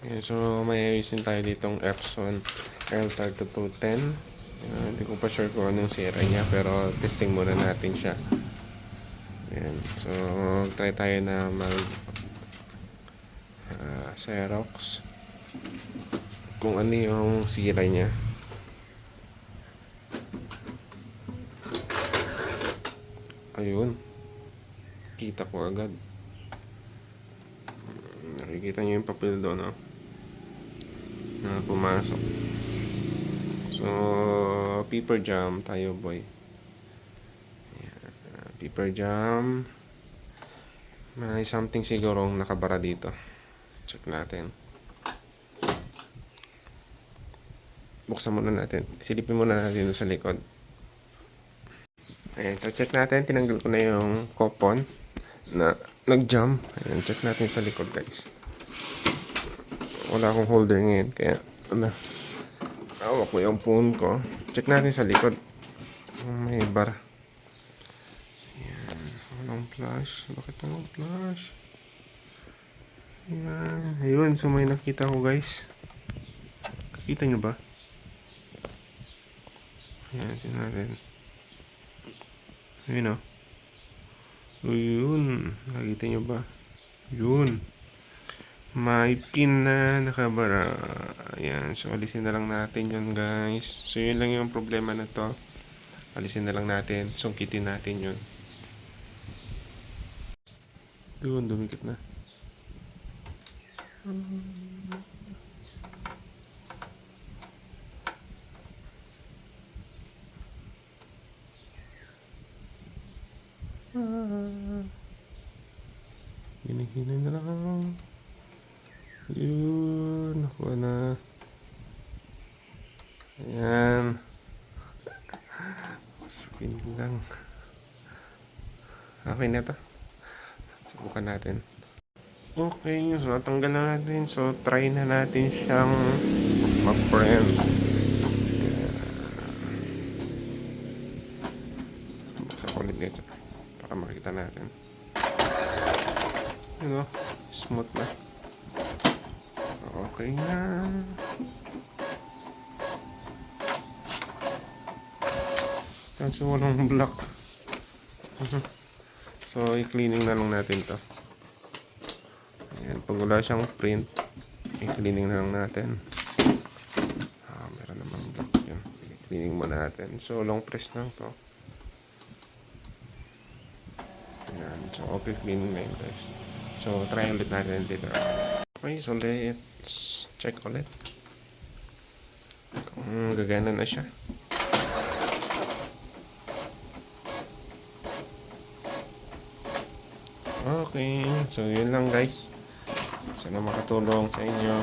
Okay, so may ayusin tayo ditong Epson L3210. Hindi ko pa sure kung anong sira niya, pero testing muna natin siya. Ayan. So try tayo na mag Xerox kung ano yung sira niya. Ayun, kita ko agad. Nakikita niyo yung papel doon, no? Na pumasok. So paper jam tayo, boy. Paper jam. May something sigurong nakabara dito. Check natin. Buksan muna natin. Silipin muna natin sa likod. Ayan, so check natin. Tinanggal ko na yung coupon na nag-jam. Ayan, check natin sa likod, guys. Wala akong holder ngayon, kaya hawak ko yung phone ko. Check natin sa likod. May bar. Ayan, walang flash. Bakit walang flash? Ayan, ayun. So may nakita ko, guys. Kita nyo ba? Ayan, tingnan natin. Ayun, o. Ayun, nakita nyo ba? Yun. May pin na nakabara. Ayan, so alisin na lang natin yun, guys. So yun lang yung problema na to. Alisin na lang natin. Sungkitin natin yun. Yun, dumikit na. Hinihinay na lang. Yun, nakuha na. Ayan. Spin lang. Okay na to. Subukan natin. Okay, so natanggal na natin. So try na natin siyang mag-print. Buksan ko ulit dito para makita natin. Ano, smooth na. Okay na. Kaso walang block. So i-cleaning na lang natin to. Ayan, pag wala siyang print, i-cleaning na lang natin. Meron namang block yun. I-cleaning muna natin. So long press lang to. Ayan, so okay, cleaning na yun, guys. So try ulit natin dito. Okay, so let's check ulit kung gagana na siya. Okay, so yun lang, guys. Sana makatulong sa inyo.